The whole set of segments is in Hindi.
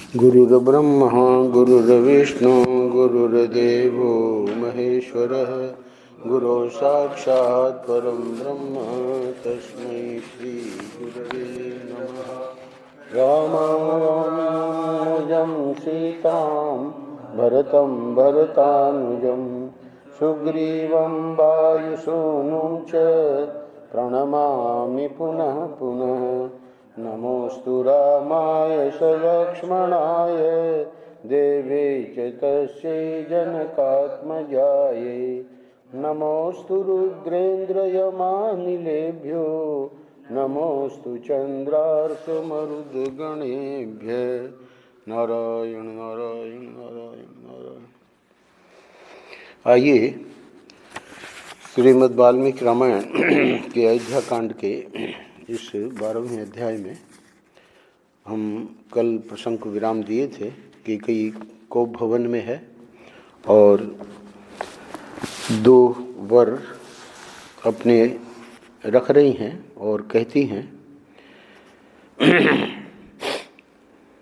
गुरुर्ब्रह्मा गुरुर्विष्णु गुरुर्देवो महेश्वरः गुरु साक्षात् परं ब्रह्म तस्मै श्री गुरवे नमः। रामानुजं सीतां भरतं भरतानुजं सुग्रीवं वायुसूनुं च प्रणमामि पुनः पुनः। नमोस्तु रामाय सलक्ष्मणाय देवे च तस्यै जनकात्मजायै। नमोस्तु रुद्रेन्द्रयमानिलेभ्यो नमोस्तु चन्द्रार्कमरुद्गणेभ्यः। नारायण नारायण नारायण नारायण। आइए श्रीमद् वाल्मीकि रामायण के अयोध्या कांड के इस 12वें अध्याय में हम कल प्रसंग को विराम दिए थे कि कई कोप भवन में है और दो वर अपने रख रही हैं और कहती हैं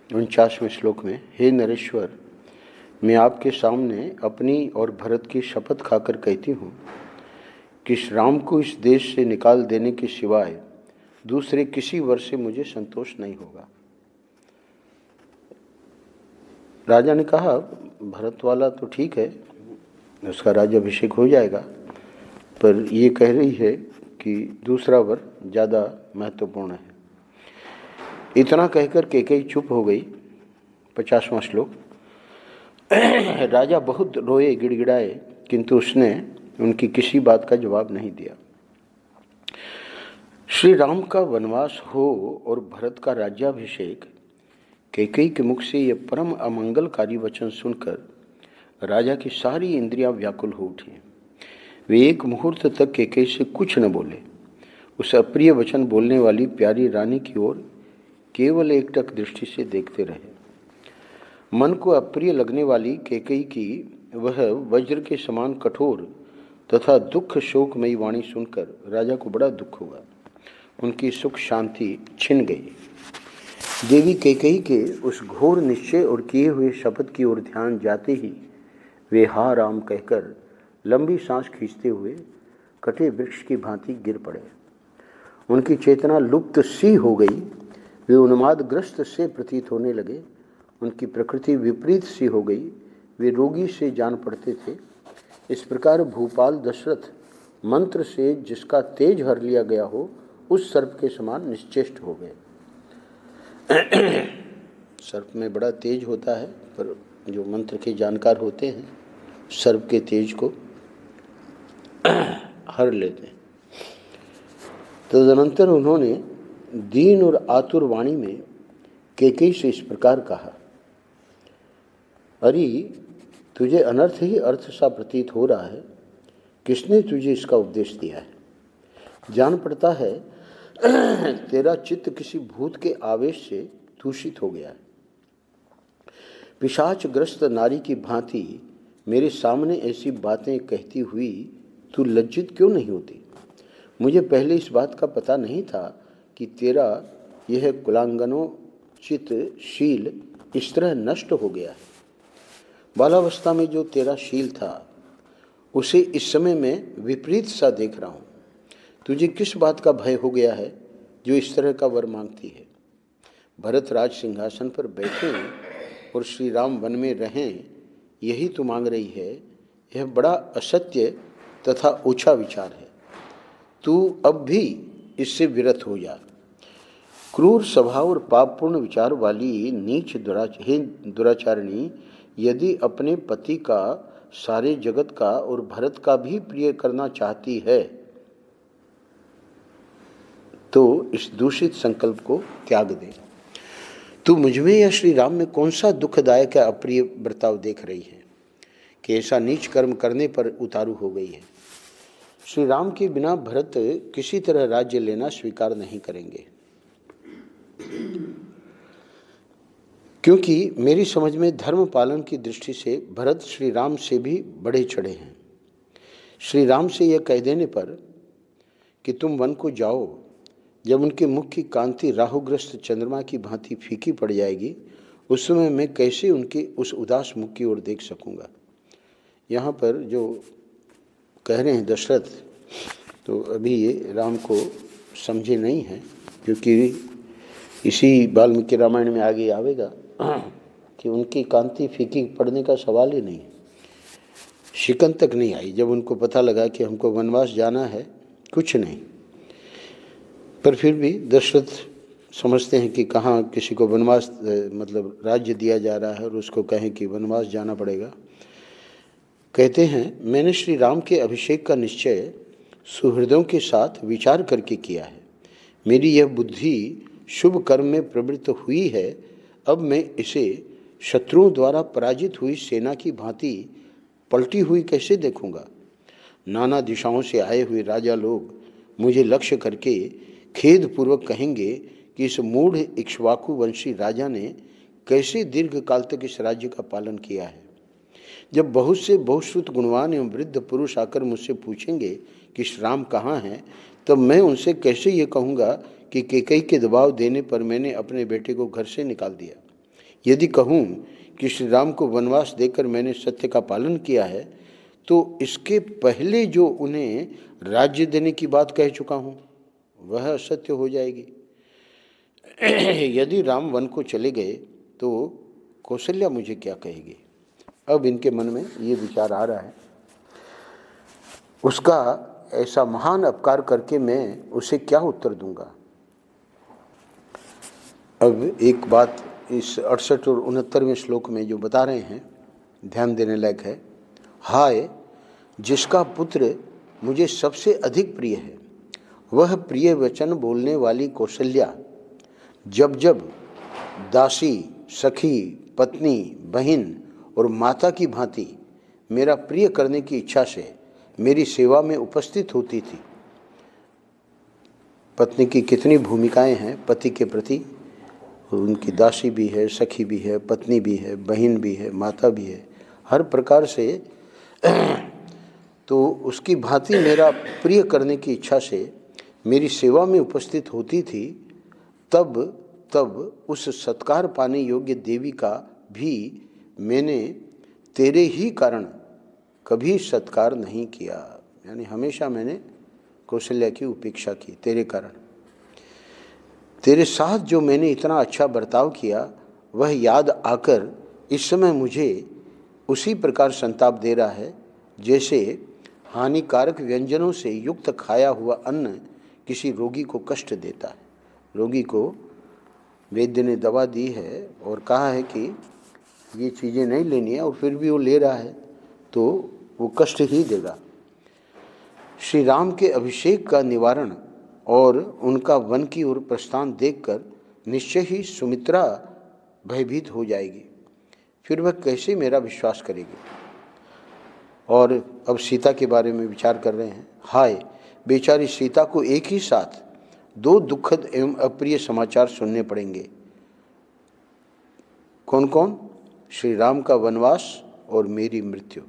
49वें श्लोक में, हे नरेश्वर, मैं आपके सामने अपनी और भरत की शपथ खाकर कहती हूँ कि राम को इस देश से निकाल देने के सिवाय दूसरे किसी वर से मुझे संतोष नहीं होगा। राजा ने कहा, भरत वाला तो ठीक है, उसका राज्याभिषेक हो जाएगा, पर ये कह रही है कि दूसरा वर ज़्यादा महत्वपूर्ण है। इतना कहकर कैकेयी चुप हो गई। 50वां श्लोक। राजा बहुत रोए गिड़गिड़ाए, किंतु उसने उनकी किसी बात का जवाब नहीं दिया। श्री राम का वनवास हो और भरत का राज्याभिषेक, कैकेयी के मुख से यह परम अमंगलकारी वचन सुनकर राजा की सारी इंद्रियां व्याकुल हो उठी। वे एक मुहूर्त तक कैकेयी से कुछ न बोले। उस अप्रिय वचन बोलने वाली प्यारी रानी की ओर केवल एकटक दृष्टि से देखते रहे। मन को अप्रिय लगने वाली कैकेयी की वह वज्र के समान कठोर तथा दुख शोकमयी वाणी सुनकर राजा को बड़ा दुख हुआ। उनकी सुख शांति छिन गई। देवी कैकेयी के उस घोर निश्चय और किए हुए शपथ की ओर ध्यान जाते ही वे हा राम कहकर लंबी सांस खींचते हुए कटे वृक्ष की भांति गिर पड़े। उनकी चेतना लुप्त सी हो गई। वे उन्मादग्रस्त से प्रतीत होने लगे। उनकी प्रकृति विपरीत सी हो गई। वे रोगी से जान पड़ते थे। इस प्रकार भूपाल दशरथ मंत्र से जिसका तेज हर लिया गया हो, उस सर्प के समान निश्चेष्ट हो गए। सर्प में बड़ा तेज होता है, पर जो मंत्र के जानकार होते हैं सर्प के तेज को हर लेते हैं। तदनंतर उन्होंने दीन और आतुर वाणी में कैकेयी से इस प्रकार कहा, अरे तुझे अनर्थ ही अर्थ सा प्रतीत हो रहा है। किसने तुझे इसका उपदेश दिया है? जान पड़ता है तेरा चित्त किसी भूत के आवेश से दूषित हो गया है। पिशाचग्रस्त नारी की भांति मेरे सामने ऐसी बातें कहती हुई तू लज्जित क्यों नहीं होती? मुझे पहले इस बात का पता नहीं था कि तेरा यह कुलांगनोचित शील इस तरह नष्ट हो गया है। बालावस्था में जो तेरा शील था उसे इस समय मैं विपरीत सा देख रहा हूँ। तुझे किस बात का भय हो गया है जो इस तरह का वर मांगती है? भरत राज सिंहासन पर बैठे और श्री राम वन में रहें, यही तू मांग रही है। यह बड़ा असत्य तथा ओछा विचार है। तू अब भी इससे विरत हो जा। क्रूर स्वभाव और पापपूर्ण विचार वाली नीच दुराचारिणी यदि अपने पति का, सारे जगत का और भरत का भी प्रिय करना चाहती है तो इस दूषित संकल्प को त्याग दे। तू मुझमें या श्री राम में कौन सा दुखदायक या अप्रिय बर्ताव देख रही है कि ऐसा नीच कर्म करने पर उतारू हो गई है? श्री राम के बिना भरत किसी तरह राज्य लेना स्वीकार नहीं करेंगे, क्योंकि मेरी समझ में धर्म पालन की दृष्टि से भरत श्री राम से भी बढ़े चढ़े हैं। श्री राम से यह कह देने पर कि तुम वन को जाओ, जब उनके मुख की कांति राहुग्रस्त चंद्रमा की भांति फीकी पड़ जाएगी उस समय मैं कैसे उनके उस उदास मुख की ओर देख सकूंगा। यहाँ पर जो कह रहे हैं दशरथ, तो अभी ये राम को समझे नहीं हैं, क्योंकि इसी वाल्मीकि रामायण में आगे आवेगा कि उनकी कांति फीकी पड़ने का सवाल ही नहीं, शिकन तक नहीं आई जब उनको पता लगा कि हमको वनवास जाना है, कुछ नहीं। पर फिर भी दशरथ समझते हैं कि कहाँ किसी को वनवास मतलब राज्य दिया जा रहा है और उसको कहें कि वनवास जाना पड़ेगा। कहते हैं, मैंने श्री राम के अभिषेक का निश्चय सुहृदों के साथ विचार करके किया है। मेरी यह बुद्धि शुभ कर्म में प्रवृत्त हुई है। अब मैं इसे शत्रुओं द्वारा पराजित हुई सेना की भांति पलटी हुई कैसे देखूंगा। नाना दिशाओं से आए हुए राजा लोग मुझे लक्ष्य करके खेद पूर्वक कहेंगे कि इस मूढ़ इक्ष्वाकु वंशी राजा ने कैसे दीर्घ काल तक इस राज्य का पालन किया है। जब बहुत से बहुश्रुत गुणवान एवं वृद्ध पुरुष आकर मुझसे पूछेंगे कि श्री राम कहाँ हैं, तब मैं उनसे कैसे ये कहूँगा कि कैकेयी के दबाव देने पर मैंने अपने बेटे को घर से निकाल दिया। यदि कहूँ कि श्री राम को वनवास देकर मैंने सत्य का पालन किया है, तो इसके पहले जो उन्हें राज्य देने की बात कह चुका हूँ वह असत्य हो जाएगी। यदि राम वन को चले गए तो कौशल्या मुझे क्या कहेगी। अब इनके मन में ये विचार आ रहा है, उसका ऐसा महान अपकार करके मैं उसे क्या उत्तर दूंगा। अब एक बात इस 68 और 69वें श्लोक में जो बता रहे हैं ध्यान देने लायक है। हाय, जिसका पुत्र मुझे सबसे अधिक प्रिय है, वह प्रिय वचन बोलने वाली कौशल्या जब जब दासी, सखी, पत्नी, बहन और माता की भांति मेरा प्रिय करने की इच्छा से मेरी सेवा में उपस्थित होती थी। पत्नी की कितनी भूमिकाएं हैं पति के प्रति, उनकी दासी भी है, सखी भी है, पत्नी भी है, बहन भी है, माता भी है, हर प्रकार से तो उसकी भांति मेरा प्रिय करने की इच्छा से मेरी सेवा में उपस्थित होती थी। तब उस सत्कार पाने योग्य देवी का भी मैंने तेरे ही कारण कभी सत्कार नहीं किया। यानी हमेशा मैंने कौशल्या की उपेक्षा की तेरे कारण। तेरे साथ जो मैंने इतना अच्छा बर्ताव किया वह याद आकर इस समय मुझे उसी प्रकार संताप दे रहा है जैसे हानिकारक व्यंजनों से युक्त खाया हुआ अन्न किसी रोगी को कष्ट देता है। रोगी को वैद्य ने दवा दी है और कहा है कि ये चीज़ें नहीं लेनी है और फिर भी वो ले रहा है तो वो कष्ट ही देगा। श्री राम के अभिषेक का निवारण और उनका वन की ओर प्रस्थान देखकर निश्चय ही सुमित्रा भयभीत हो जाएगी। फिर वह कैसे मेरा विश्वास करेगी। और अब सीता के बारे में विचार कर रहे हैं। हाय, बेचारी सीता को एक ही साथ दो दुखद एवं अप्रिय समाचार सुनने पड़ेंगे। कौन कौन? श्री राम का वनवास और मेरी मृत्यु।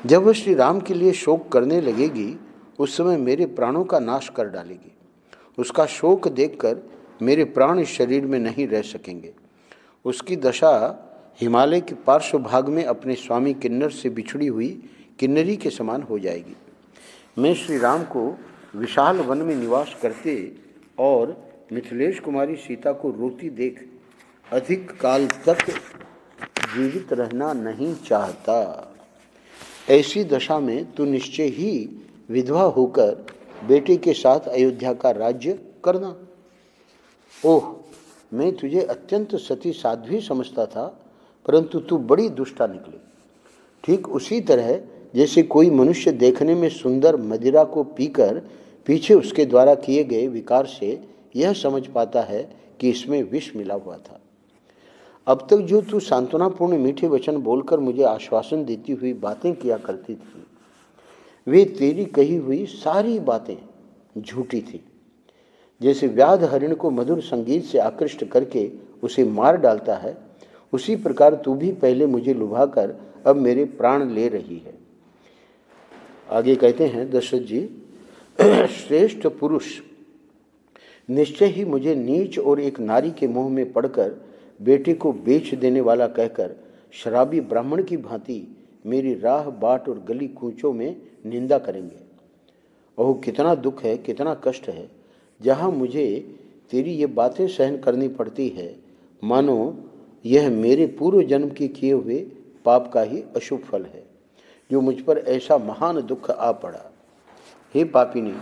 जब वह श्री राम के लिए शोक करने लगेगी उस समय मेरे प्राणों का नाश कर डालेगी। उसका शोक देखकर मेरे प्राण इस शरीर में नहीं रह सकेंगे। उसकी दशा हिमालय के पार्श्व भाग में अपने स्वामी किन्नर से बिछड़ी हुई किन्नरी के समान हो जाएगी। मैं श्री राम को विशाल वन में निवास करते और मिथिलेश कुमारी सीता को रोती देख अधिक काल तक जीवित रहना नहीं चाहता। ऐसी दशा में तू निश्चय ही विधवा होकर बेटे के साथ अयोध्या का राज्य करना। ओह, मैं तुझे अत्यंत सती साध्वी समझता था, परंतु तू बड़ी दुष्टा निकली। ठीक उसी तरह जैसे कोई मनुष्य देखने में सुंदर मदिरा को पीकर पीछे उसके द्वारा किए गए विकार से यह समझ पाता है कि इसमें विष मिला हुआ था। अब तक जो तू सांत्वनापूर्ण मीठे वचन बोलकर मुझे आश्वासन देती हुई बातें किया करती थी, वे तेरी कही हुई सारी बातें झूठी थी। जैसे व्याध हरिण को मधुर संगीत से आकृष्ट करके उसे मार डालता है, उसी प्रकार तू भी पहले मुझे लुभाकर अब मेरे प्राण ले रही है। आगे कहते हैं दशरथ जी, श्रेष्ठ पुरुष निश्चय ही मुझे नीच और एक नारी के मोह में पड़कर बेटे को बेच देने वाला कहकर शराबी ब्राह्मण की भांति मेरी राह बाट और गली कूचों में निंदा करेंगे। ओह कितना दुख है, कितना कष्ट है, जहाँ मुझे तेरी ये बातें सहन करनी पड़ती है, मानो यह मेरे पूर्व जन्म के किए हुए पाप का ही अशुभ फल है जो मुझ पर ऐसा महान दुख आ पड़ा। हे पापिनी,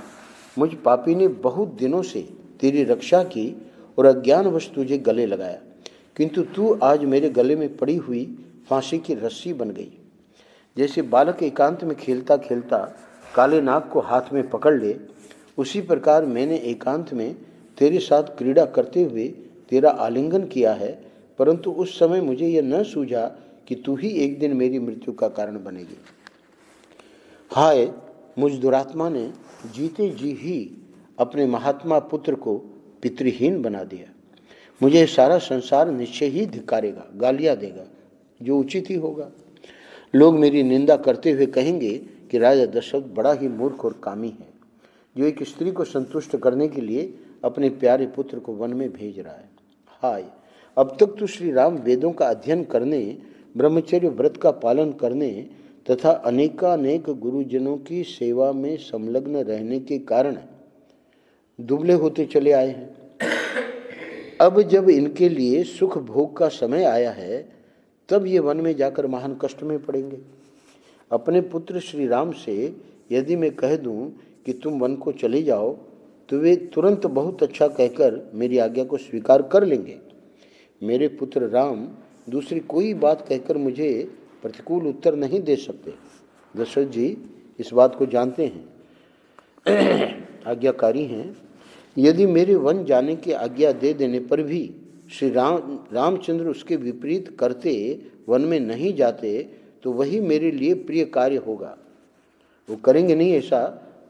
मुझ पापी ने बहुत दिनों से तेरी रक्षा की और अज्ञानवश तुझे गले लगाया, किंतु तू आज मेरे गले में पड़ी हुई फांसी की रस्सी बन गई। जैसे बालक एकांत में खेलता खेलता काले नाग को हाथ में पकड़ ले, उसी प्रकार मैंने एकांत में तेरे साथ क्रीड़ा करते हुए तेरा आलिंगन किया है, परंतु उस समय मुझे यह न सूझा कि तू ही एक दिन मेरी मृत्यु का कारण बनेगी। हाय, मुझ दुरात्मा ने जीते जी ही अपने महात्मा पुत्र को पितृहीन बना दिया। मुझे सारा संसार निश्चय ही धिक्कारेगा, गालियाँ देगा, जो उचित ही होगा। लोग मेरी निंदा करते हुए कहेंगे कि राजा दशरथ बड़ा ही मूर्ख और कामी है, जो एक स्त्री को संतुष्ट करने के लिए अपने प्यारे पुत्र को वन में भेज रहा है। हाय, अब तक तो श्री राम वेदों का अध्ययन करने, ब्रह्मचर्य व्रत का पालन करने तथा अनेकानेक गुरुजनों की सेवा में संलग्न रहने के कारण दुबले होते चले आए हैं। अब जब इनके लिए सुख भोग का समय आया है, तब ये वन में जाकर महान कष्ट में पड़ेंगे। अपने पुत्र श्री राम से यदि मैं कह दूं कि तुम वन को चले जाओ, तो वे तुरंत बहुत अच्छा कहकर मेरी आज्ञा को स्वीकार कर लेंगे। मेरे पुत्र राम दूसरी कोई बात कहकर मुझे प्रतिकूल उत्तर नहीं दे सकते। दशरथ जी इस बात को जानते हैं, आज्ञाकारी हैं। यदि मेरे वन जाने की आज्ञा दे देने पर भी श्री रामचंद्र उसके विपरीत करते वन में नहीं जाते, तो वही मेरे लिए प्रिय कार्य होगा। वो करेंगे नहीं ऐसा,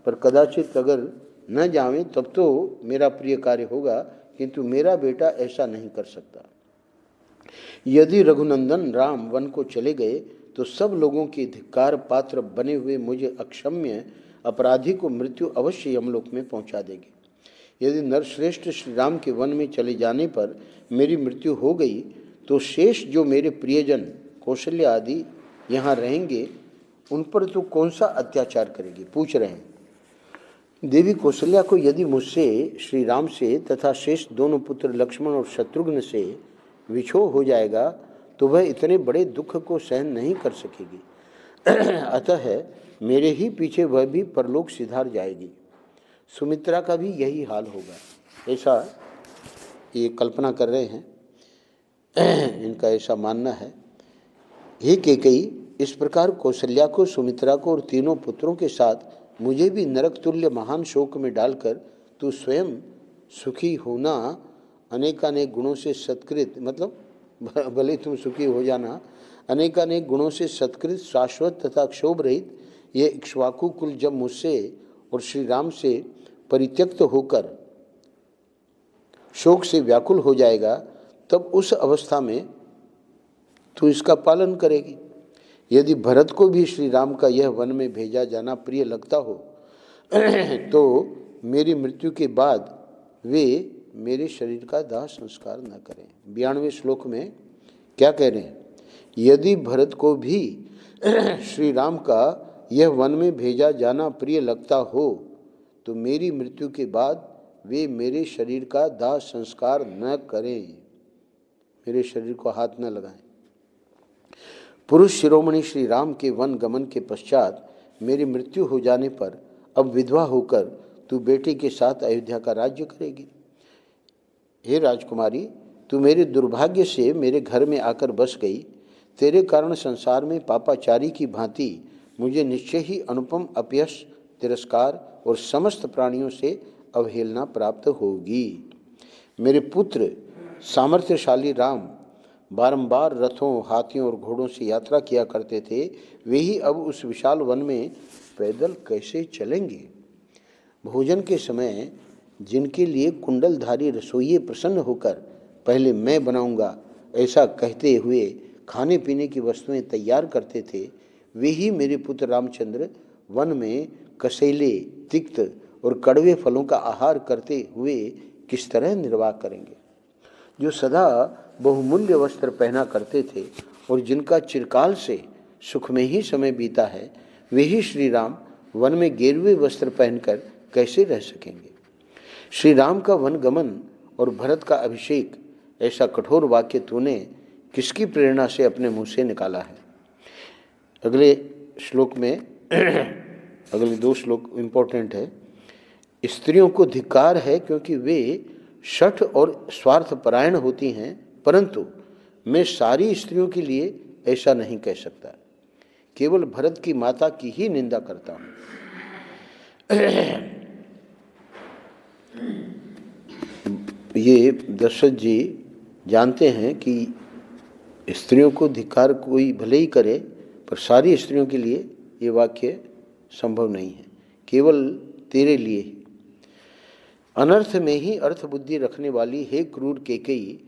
पर कदाचित अगर न जावें तब तो मेरा प्रिय कार्य होगा, किंतु मेरा बेटा ऐसा नहीं कर सकता। यदि रघुनंदन राम वन को चले गए, तो सब लोगों के धिक्कार पात्र बने हुए मुझे अक्षम्य अपराधी को मृत्यु अवश्य यमलोक में पहुंचा देगी। यदि नरश्रेष्ठ श्री राम के वन में चले जाने पर मेरी मृत्यु हो गई, तो शेष जो मेरे प्रियजन कौशल्या आदि यहाँ रहेंगे, उन पर तो कौन सा अत्याचार करेगी, पूछ रहे हैं। देवी कौशल्या को यदि मुझसे, श्री राम से तथा शेष दोनों पुत्र लक्ष्मण और शत्रुघ्न से विछोह हो जाएगा, तो वह इतने बड़े दुख को सहन नहीं कर सकेगी। अतः मेरे ही पीछे वह भी परलोक सिधार जाएगी। सुमित्रा का भी यही हाल होगा, ऐसा ये कल्पना कर रहे हैं, इनका ऐसा मानना है। हे कैकेयी, इस प्रकार कौशल्या को, सुमित्रा को और तीनों पुत्रों के साथ मुझे भी नरक तुल्य महान शोक में डालकर तू स्वयं सुखी होना, अनेकानेक गुणों से सत्कृत, मतलब भले तुम सुखी हो जाना, अनेकानेक गुणों से सत्कृत, शाश्वत तथा क्षोभ रहित ये इक्ष्वाकु कुल जब मुझसे और श्री राम से परित्यक्त होकर शोक से व्याकुल हो जाएगा, तब उस अवस्था में तू इसका पालन करेगी। यदि भरत को भी श्री राम का यह वन में भेजा जाना प्रिय लगता हो, तो मेरी मृत्यु के बाद वे मेरे शरीर का दाह संस्कार न करें। 92वें श्लोक में क्या कह रहे हैं? यदि भरत को भी श्री राम का यह वन में भेजा जाना प्रिय लगता हो, तो मेरी मृत्यु के बाद वे मेरे शरीर का दाह संस्कार न करें, मेरे शरीर को हाथ न लगाएं। पुरुष शिरोमणि श्री राम के वन गमन के पश्चात मेरी मृत्यु हो जाने पर अब विधवा होकर तू बेटे के साथ अयोध्या का राज्य करेगी। हे राजकुमारी, तू मेरे दुर्भाग्य से मेरे घर में आकर बस गई। तेरे कारण संसार में पापाचारी की भांति मुझे निश्चय ही अनुपम अपयश, तिरस्कार और समस्त प्राणियों से अवहेलना प्राप्त होगी। मेरे पुत्र सामर्थ्यशाली राम बारंबार रथों, हाथियों और घोड़ों से यात्रा किया करते थे, वे ही अब उस विशाल वन में पैदल कैसे चलेंगे? भोजन के समय जिनके लिए कुंडलधारी रसोइये प्रसन्न होकर पहले मैं बनाऊंगा ऐसा कहते हुए खाने पीने की वस्तुएं तैयार करते थे, वे ही मेरे पुत्र रामचंद्र वन में कसेले, तिक्त और कड़वे फलों का आहार करते हुए किस तरह निर्वाह करेंगे? जो सदा बहुमूल्य वस्त्र पहना करते थे और जिनका चिरकाल से सुख में ही समय बीता है, वे ही श्री राम वन में गेरुए वस्त्र पहनकर कैसे रह सकेंगे। श्री राम का वन गमन और भरत का अभिषेक, ऐसा कठोर वाक्य तूने किसकी प्रेरणा से अपने मुंह से निकाला है। अगले श्लोक में अगले 2 श्लोक इम्पोर्टेंट है। स्त्रियों को धिक्कार है क्योंकि वे शठ और स्वार्थपरायण होती हैं, परंतु मैं सारी स्त्रियों के लिए ऐसा नहीं कह सकता, केवल भरत की माता की ही निंदा करता हूं। ये दशरथ जी जानते हैं कि स्त्रियों को धिक्कार कोई भले ही करे, पर सारी स्त्रियों के लिए ये वाक्य संभव नहीं है, केवल तेरे लिए ही। अनर्थ में ही अर्थ बुद्धि रखने वाली हे क्रूर कैकेयी,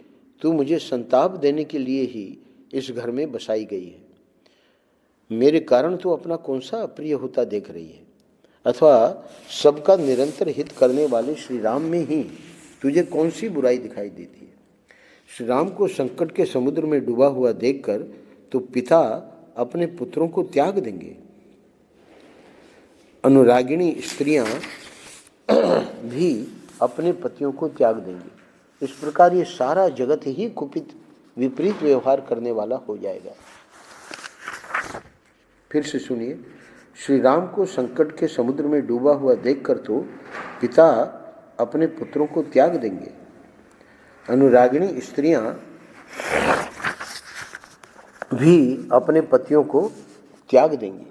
तू मुझे संताप देने के लिए ही इस घर में बसाई गई है। मेरे कारण तू अपना कौन सा अप्रिय होता देख रही है, अथवा सबका निरंतर हित करने वाले श्री राम में ही तुझे कौन सी बुराई दिखाई देती है। श्री राम को संकट के समुद्र में डूबा हुआ देखकर तो पिता अपने पुत्रों को त्याग देंगे, अनुरागिणी स्त्रियां भी अपने पतियों को त्याग देंगी। इस प्रकार ये सारा जगत ही कुपित विपरीत व्यवहार करने वाला हो जाएगा। फिर से सुनिए, श्री राम को संकट के समुद्र में डूबा हुआ देखकर तो पिता अपने पुत्रों को त्याग देंगे, अनुरागिणी स्त्रियां भी अपने पतियों को त्याग देंगी।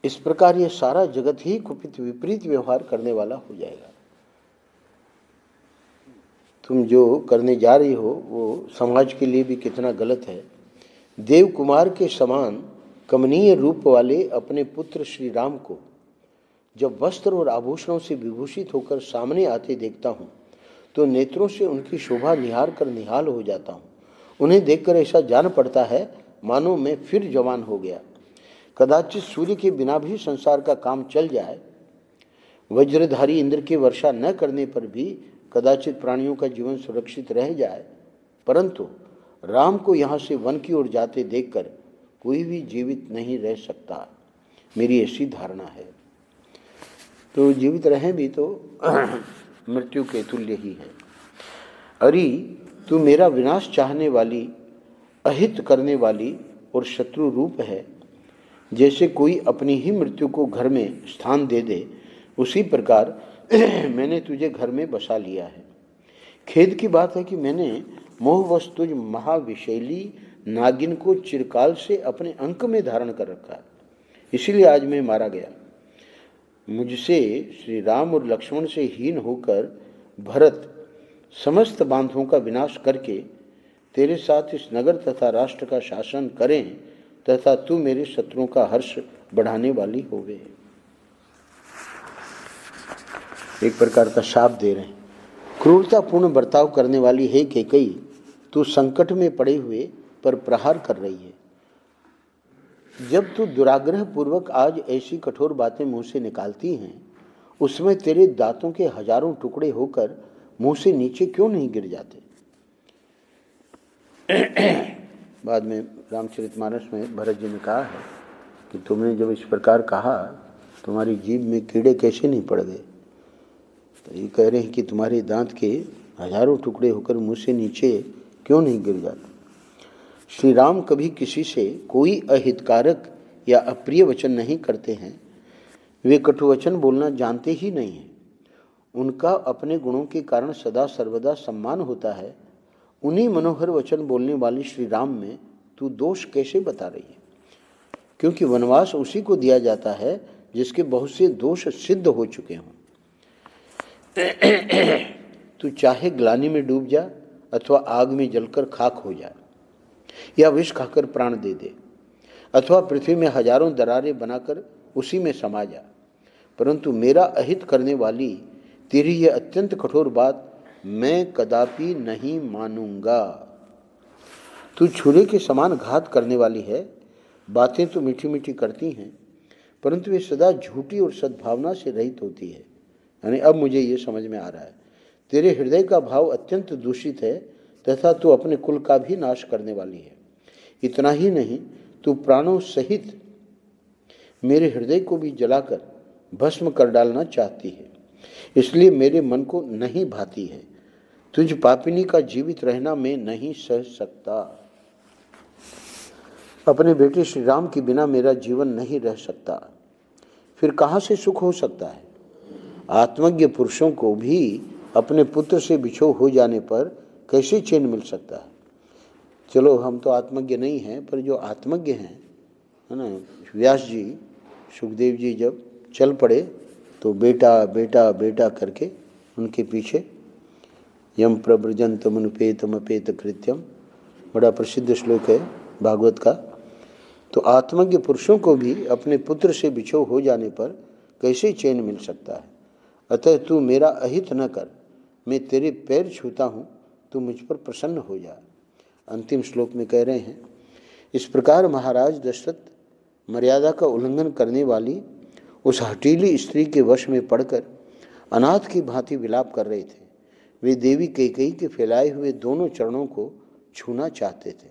इस प्रकार ये सारा जगत ही कुपित विपरीत व्यवहार करने वाला हो जाएगा। तुम जो करने जा रही हो वो समाज के लिए भी कितना गलत है। देव कुमार के समान कमनीय रूप वाले अपने पुत्र श्री राम को जब वस्त्र और आभूषणों से विभूषित होकर सामने आते देखता हूँ तो नेत्रों से उनकी शोभा निहार कर निहाल हो जाता हूँ। उन्हें देखकर ऐसा जान पड़ता है मानो मैं फिर जवान हो गया। कदाचित सूर्य के बिना भी संसार का काम चल जाए, वज्रधारी इंद्र की वर्षा न करने पर भी कदाचित प्राणियों का जीवन सुरक्षित रह जाए, परंतु राम को यहाँ से वन की ओर जाते देखकर कोई भी जीवित नहीं रह सकता, मेरी ऐसी धारणा है। तो जीवित रहें भी तो मृत्यु के तुल्य ही है। अरे तू मेरा विनाश चाहने वाली, अहित करने वाली और शत्रु रूप है। जैसे कोई अपनी ही मृत्यु को घर में स्थान दे दे, उसी प्रकार मैंने तुझे घर में बसा लिया है। खेद की बात है कि मैंने मोहवश तुझ महाविशैली नागिन को चिरकाल से अपने अंक में धारण कर रखा है, इसीलिए आज मैं मारा गया। मुझसे श्री राम और लक्ष्मण से हीन होकर भरत समस्त बांधों का विनाश करके तेरे साथ इस नगर तथा राष्ट्र का शासन करें तथा तू मेरे शत्रुओं का हर्ष बढ़ाने वाली होवे। एक प्रकार का शाप दे रहे हैं। क्रूरतापूर्ण बर्ताव करने वाली हे कैकेयी, तू संकट में पड़े हुए पर प्रहार कर रही है। जब तू दुराग्रह पूर्वक आज ऐसी कठोर बातें मुंह से निकालती हैं, उसमें तेरे दांतों के हजारों टुकड़े होकर मुंह से नीचे क्यों नहीं गिर जाते। बाद में रामचरितमानस में भरत जी ने कहा है कि तुमने जब इस प्रकार कहा, तुम्हारी जीभ में कीड़े कैसे नहीं पड़ गए। तो ये कह रहे हैं कि तुम्हारे दांत के हजारों टुकड़े होकर मुंह से नीचे क्यों नहीं गिर जाते। श्री राम कभी किसी से कोई अहितकारक या अप्रिय वचन नहीं करते हैं। वे कटु वचन बोलना जानते ही नहीं हैं। उनका अपने गुणों के कारण सदा सर्वदा सम्मान होता है। उन्हीं मनोहर वचन बोलने वाले श्री राम में तू दोष कैसे बता रही है, क्योंकि वनवास उसी को दिया जाता है जिसके बहुत से दोष सिद्ध हो चुके हों। तू चाहे ग्लानि में डूब जा अथवा आग में जलकर खाक हो जा, या विष खाकर प्राण दे दे, अथवा पृथ्वी में हजारों दरारें बनाकर उसी में समा जा, परंतु मेरा अहित करने वाली तेरी यह अत्यंत कठोर बात मैं कदापि नहीं मानूंगा। तू छुरे के समान घात करने वाली है। बातें तो मीठी मीठी करती हैं, परंतु वे सदा झूठी और सद्भावना से रहित होती है। यानी अब मुझे ये समझ में आ रहा है, तेरे हृदय का भाव अत्यंत दूषित है तथा तू अपने कुल का भी नाश करने वाली है। इतना ही नहीं, तू प्राणों सहित मेरे हृदय को भी जलाकर भस्म कर डालना चाहती है, इसलिए मेरे मन को नहीं भाती है। तुझ पापिनी का जीवित रहना मैं नहीं सह सकता। अपने बेटे श्री राम के बिना मेरा जीवन नहीं रह सकता, फिर कहाँ से सुख हो सकता है। आत्मज्ञ पुरुषों को भी अपने पुत्र से बिछो हो जाने पर कैसे चैन मिल सकता है। चलो हम तो आत्मज्ञ नहीं हैं, पर जो आत्मज्ञ हैं, है ना, व्यास जी, सुखदेव जी जब चल पड़े तो बेटा बेटा बेटा करके उनके पीछे यम प्रव्रजंतम अनुपेतम अपेत कृत्यम, बड़ा प्रसिद्ध श्लोक है भागवत का। तो आत्मज्ञ पुरुषों को भी अपने पुत्र से बिछो हो जाने पर कैसे चैन मिल सकता है। अतः तू मेरा अहित न कर, मैं तेरे पैर छूता हूँ, तू मुझ पर प्रसन्न हो जा। अंतिम श्लोक में कह रहे हैं, इस प्रकार महाराज दशरथ मर्यादा का उल्लंघन करने वाली उस हठीली स्त्री के वश में पड़कर अनाथ की भांति विलाप कर रहे थे। वे देवी कैकेयी के फैलाए हुए दोनों चरणों को छूना चाहते थे,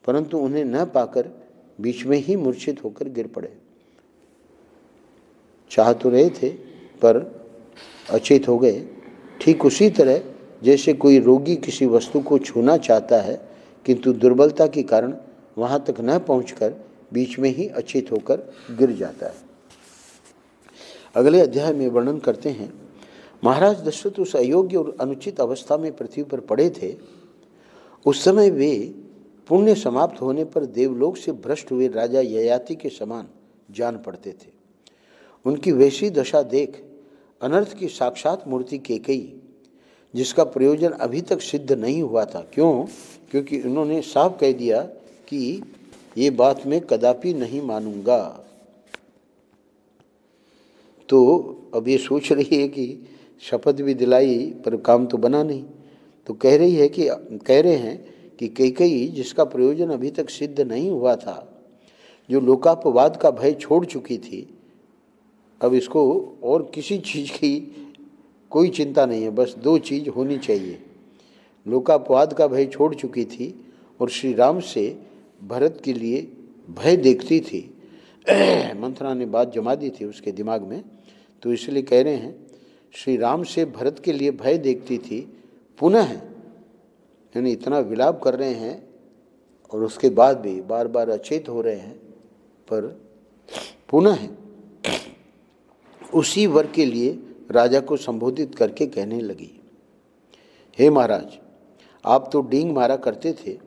परंतु उन्हें न पाकर बीच में ही मूर्छित होकर गिर पड़े। चाह तो रहे थे पर अचेत हो गए। ठीक उसी तरह जैसे कोई रोगी किसी वस्तु को छूना चाहता है, किंतु दुर्बलता के कारण वहां तक न पहुंचकर बीच में ही अचेत होकर गिर जाता है। अगले अध्याय में वर्णन करते हैं, महाराज दशरथ उस अयोग्य और अनुचित अवस्था में पृथ्वी पर पड़े थे। उस समय वे पुण्य समाप्त होने पर देवलोक से भ्रष्ट हुए राजा ययाति के समान जान पड़ते थे। उनकी वैसी दशा देख अनर्थ की साक्षात मूर्ति कैकेयी, जिसका प्रयोजन अभी तक सिद्ध नहीं हुआ था, क्यों? क्योंकि उन्होंने साफ कह दिया कि ये बात मैं कदापि नहीं मानूंगा। तो अब ये सोच रही है कि शपथ भी दिलाई पर काम तो बना नहीं। तो कह रहे हैं कि कैकेयी, जिसका प्रयोजन अभी तक सिद्ध नहीं हुआ था, जो लोकापवाद का भय छोड़ चुकी थी, अब इसको और किसी चीज़ की कोई चिंता नहीं है, बस दो चीज़ होनी चाहिए। लोकापवाद का भय छोड़ चुकी थी और श्री राम से भरत के लिए भय देखती थी। मंथरा ने बात जमा दी थी उसके दिमाग में, तो इसलिए कह रहे हैं श्री राम से भरत के लिए भय देखती थी, पुनः यानी इतना विलाप कर रहे हैं और उसके बाद भी बार बार अचेत हो रहे हैं, पर पुनः उसी वर के लिए राजा को संबोधित करके कहने लगी, हे महाराज, आप तो डींग मारा करते थे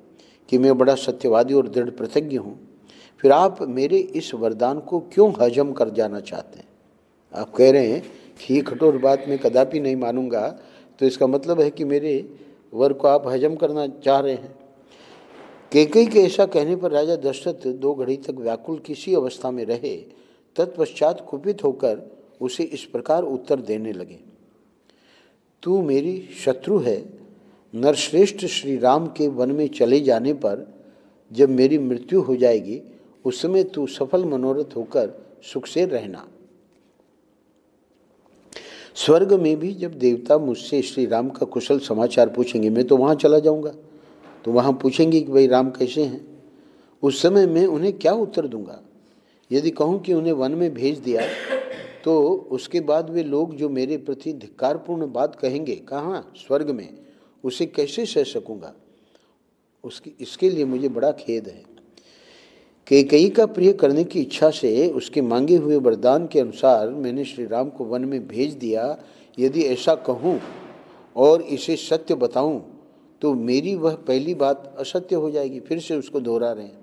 कि मैं बड़ा सत्यवादी और दृढ़ प्रतिज्ञ हूँ, फिर आप मेरे इस वरदान को क्यों हजम कर जाना चाहते हैं? आप कह रहे हैं कि ये कठोर बात मैं कदापि नहीं मानूंगा, तो इसका मतलब है कि मेरे वर को आप हजम करना चाह रहे हैं। कैकेयी के ऐसा कहने पर राजा दशरथ 2 घड़ी तक व्याकुल किसी अवस्था में रहे। तत्पश्चात कुपित होकर उसे इस प्रकार उत्तर देने लगे, तू मेरी शत्रु है। नरश्रेष्ठ श्री राम के वन में चले जाने पर जब मेरी मृत्यु हो जाएगी, उस समय तू सफल मनोरथ होकर सुख से रहना। स्वर्ग में भी जब देवता मुझसे श्री राम का कुशल समाचार पूछेंगे, मैं तो वहाँ चला जाऊँगा, तो वहाँ पूछेंगे कि भाई राम कैसे हैं। उस समय मैं उन्हें क्या उत्तर दूंगा? यदि कहूँ कि उन्हें वन में भेज दिया, तो उसके बाद वे लोग जो मेरे प्रति धिक्कारपूर्ण बात कहेंगे, कहाँ? स्वर्ग में, उसे कैसे सह सकूँगा? इसके लिए मुझे बड़ा खेद है। कैकेयी का प्रिय करने की इच्छा से उसके मांगे हुए वरदान के अनुसार मैंने श्री राम को वन में भेज दिया। यदि ऐसा कहूँ और इसे सत्य बताऊँ, तो मेरी वह पहली बात असत्य हो जाएगी। फिर से उसको दोहरा रहे हैं,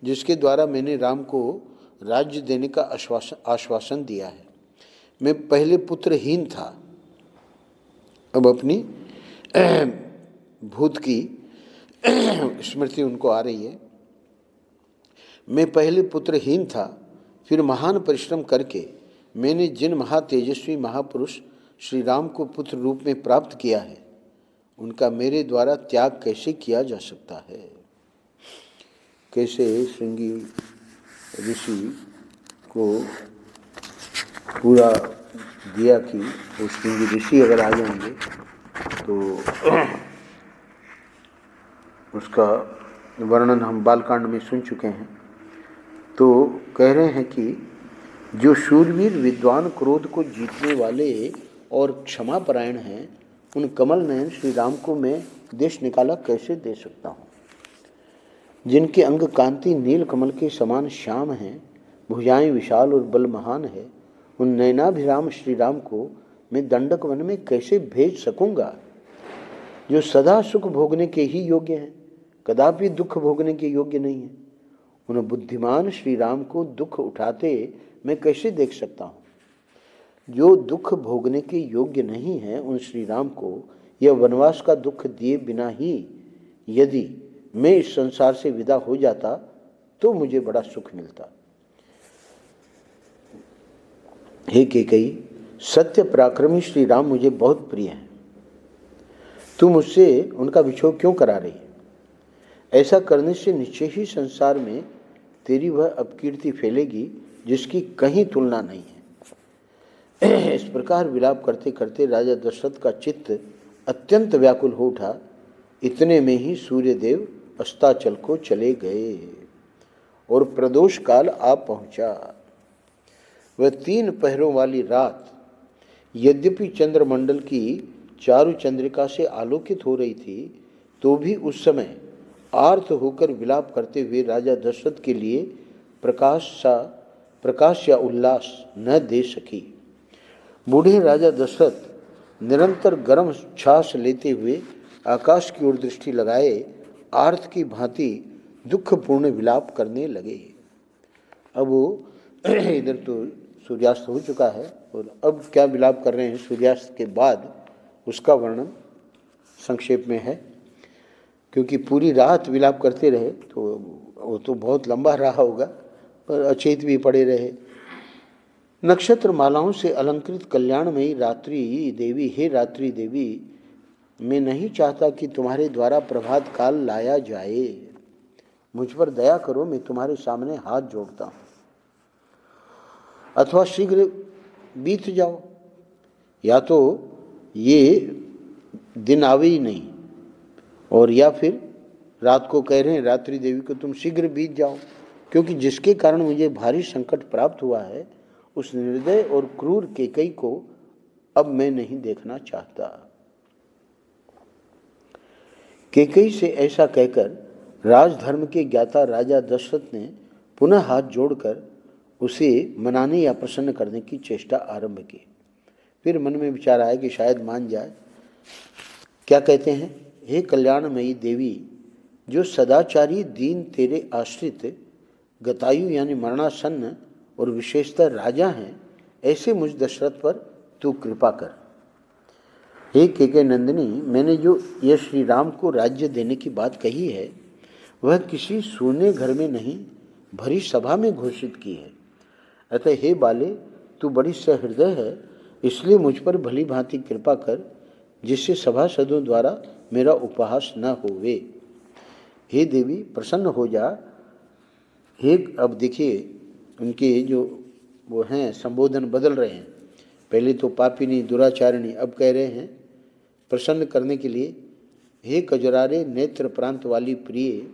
जिसके द्वारा मैंने राम को राज्य देने का आश्वासन दिया है। मैं पहले पुत्रहीन था, अब अपनी भूत की स्मृति उनको आ रही है। मैं पहले पुत्रहीन था, फिर महान परिश्रम करके मैंने जिन महातेजस्वी महापुरुष श्री राम को पुत्र रूप में प्राप्त किया है, उनका मेरे द्वारा त्याग कैसे किया जा सकता है? कैसे श्रृंगी ऋषि को पूरा दिया कि वो श्रृंगी ऋषि अगर आ जाएंगे तो उसका वर्णन हम बालकांड में सुन चुके हैं। तो कह रहे हैं कि जो शूरवीर विद्वान क्रोध को जीतने वाले और क्षमापरायण हैं, उन कमल नयन श्री राम को मैं देश निकाला कैसे दे सकता हूँ। जिनके अंग कांति नील कमल के समान श्याम हैं, भुजाएं विशाल और बल महान है, उन नयनाभिराम श्री राम को मैं दंडक वन में कैसे भेज सकूंगा। जो सदा सुख भोगने के ही योग्य हैं, कदापि दुख भोगने के योग्य नहीं है, उन बुद्धिमान श्री राम को दुख उठाते मैं कैसे देख सकता हूँ। जो दुख भोगने के योग्य नहीं है, उन श्री राम को यह वनवास का दुख दिए बिना ही यदि मैं इस संसार से विदा हो जाता तो मुझे बड़ा सुख मिलता। हे कैकेयी, सत्य पराक्रमी श्री राम मुझे बहुत प्रिय हैं। तू मुझसे उनका विछोह क्यों करा रही है। ऐसा करने से निश्चय ही संसार में तेरी वह अपकीर्ति फैलेगी जिसकी कहीं तुलना नहीं है। इस प्रकार विलाप करते करते राजा दशरथ का चित्त अत्यंत व्याकुल हो उठा। इतने में ही सूर्यदेव अस्ताचल को चले गए और प्रदोष काल आ पहुंचा। वह 3 पहरों वाली रात यद्यपि चंद्रमंडल की चारु चंद्रिका से आलोकित हो रही थी, तो भी उस समय आर्त होकर विलाप करते हुए राजा दशरथ के लिए प्रकाश या उल्लास न दे सकी। बूढ़े राजा दशरथ निरंतर गर्म छास लेते हुए आकाश की ओर दृष्टि लगाए आर्त की भांति दुखपूर्ण विलाप करने लगे। अब वो इधर तो सूर्यास्त हो चुका है और अब क्या विलाप कर रहे हैं सूर्यास्त के बाद, उसका वर्णन संक्षेप में है। क्योंकि पूरी रात विलाप करते रहे तो वो तो बहुत लंबा रहा होगा, पर अचेत भी पड़े रहे। नक्षत्र मालाओं से अलंकृत कल्याणमयी रात्रि देवी, हे रात्रि देवी, मैं नहीं चाहता कि तुम्हारे द्वारा प्रभात काल लाया जाए। मुझ पर दया करो, मैं तुम्हारे सामने हाथ जोड़ता हूँ। अथवा शीघ्र बीत जाओ, या तो ये दिन आवे ही नहीं, और या फिर रात को कह रहे हैं रात्रि देवी को तुम शीघ्र बीत जाओ, क्योंकि जिसके कारण मुझे भारी संकट प्राप्त हुआ है, उस निर्दय और क्रूर कैकेयी को अब मैं नहीं देखना चाहता। कैकेयी से ऐसा कहकर राजधर्म के ज्ञाता राजा दशरथ ने पुनः हाथ जोड़कर उसे मनाने या प्रसन्न करने की चेष्टा आरंभ की। फिर मन में विचार आया कि शायद मान जाए। क्या कहते हैं, हे कल्याणमयी देवी, जो सदाचारी दीन तेरे आश्रित गतायु यानी मरणासन्न और विशेषतः राजा हैं, ऐसे मुझ दशरथ पर तू कृपा कर। हे कैकेयी नंदिनी, मैंने जो यह श्री राम को राज्य देने की बात कही है, वह किसी सूने घर में नहीं, भरी सभा में घोषित की है। अतः हे बाले, तू बड़ी सहृदय है, इसलिए मुझ पर भली भांति कृपा कर, जिससे सभासदों द्वारा मेरा उपहास न होवे। हे देवी, प्रसन्न हो जा। हे, अब देखिए उनके जो वो हैं संबोधन बदल रहे हैं। पहले तो पापिनी दुराचारिणी, अब कह रहे हैं प्रसन्न करने के लिए, हे कजरारे नेत्र प्रांत वाली प्रिय,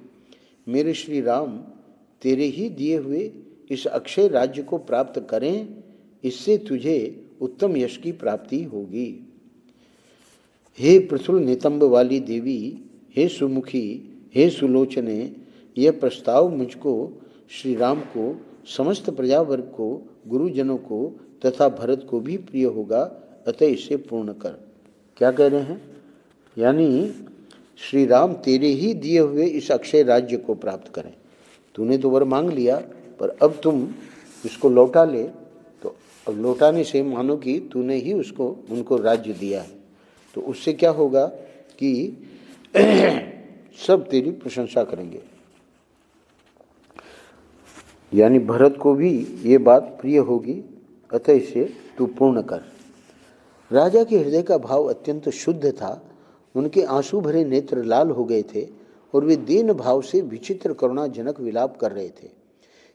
मेरे श्री राम तेरे ही दिए हुए इस अक्षय राज्य को प्राप्त करें, इससे तुझे उत्तम यश की प्राप्ति होगी। हे प्रसुल नितंब वाली देवी, हे सुमुखी, हे सुलोचने, यह प्रस्ताव मुझको, श्री राम को, समस्त प्रजावर्ग को, गुरुजनों को तथा भरत को भी प्रिय होगा, अतः इसे पूर्ण कर। क्या कह रहे हैं, यानी श्री राम तेरे ही दिए हुए इस अक्षय राज्य को प्राप्त करें। तूने तो वर मांग लिया, पर अब तुम इसको लौटा ले, तो अब लौटाने से मानो कि तूने ही उसको उनको राज्य दिया है, तो उससे क्या होगा कि सब तेरी प्रशंसा करेंगे। यानी भरत को भी ये बात प्रिय होगी, अतः इसे तू पूर्ण कर। राजा के हृदय का भाव अत्यंत शुद्ध था। उनके आंसू भरे नेत्र लाल हो गए थे और वे दीन भाव से विचित्र करुणाजनक विलाप कर रहे थे।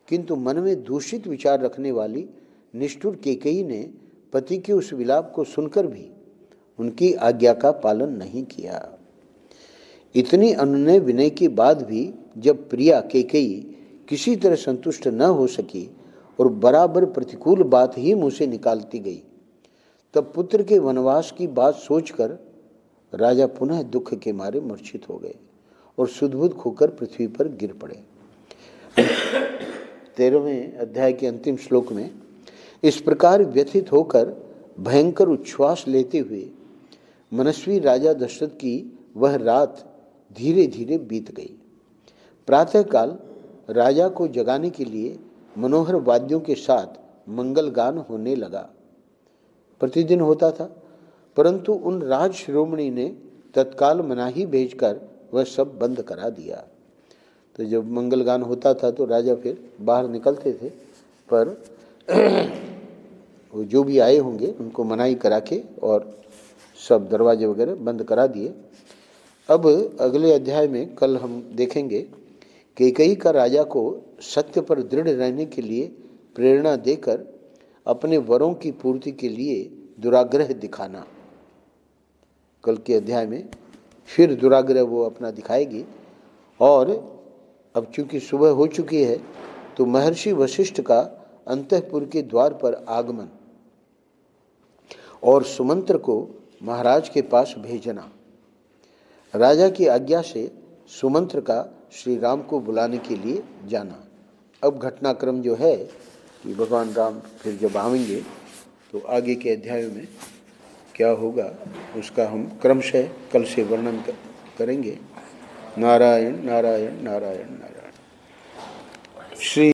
किंतु मन में दूषित विचार रखने वाली निष्ठुर कैकेयी ने पति के उस विलाप को सुनकर भी उनकी आज्ञा का पालन नहीं किया। इतनी अनुनय विनय के बाद भी जब प्रिया कैकेयी किसी तरह संतुष्ट न हो सकी और बराबर प्रतिकूल बात ही मुंह से निकालती गई, तब पुत्र के वनवास की बात सोचकर राजा पुनः दुख के मारे मूर्छित हो गए और सुदबुद खोकर पृथ्वी पर गिर पड़े। 13वें अध्याय के अंतिम श्लोक में इस प्रकार व्यथित होकर भयंकर उच्छ्वास लेते हुए मनस्वी राजा दशरथ की वह रात धीरे धीरे बीत गई। प्रातःकाल राजा को जगाने के लिए मनोहर वाद्यों के साथ मंगल गान होने लगा। प्रतिदिन होता था, परंतु उन राज शिरोमणि ने तत्काल मनाही भेजकर वह सब बंद करा दिया। तो जब मंगल गान होता था तो राजा फिर बाहर निकलते थे, पर वो जो भी आए होंगे उनको मनाही करा के और सब दरवाजे वगैरह बंद करा दिए। अब अगले अध्याय में कल हम देखेंगे कैकेयी का राजा को सत्य पर दृढ़ रहने के लिए प्रेरणा देकर अपने वरों की पूर्ति के लिए दुराग्रह दिखाना। कल के अध्याय में फिर दुराग्रह वो अपना दिखाएगी। और अब चूंकि सुबह हो चुकी है तो महर्षि वशिष्ठ का अंतःपुर के द्वार पर आगमन और सुमंत्र को महाराज के पास भेजना। राजा की आज्ञा से सुमंत्र का श्री राम को बुलाने के लिए जाना। अब घटनाक्रम जो है कि भगवान राम फिर जब आएंगे तो आगे के अध्यायों में क्या होगा उसका हम क्रमशः कल से वर्णन करेंगे। नारायण नारायण नारायण नारायण। श्री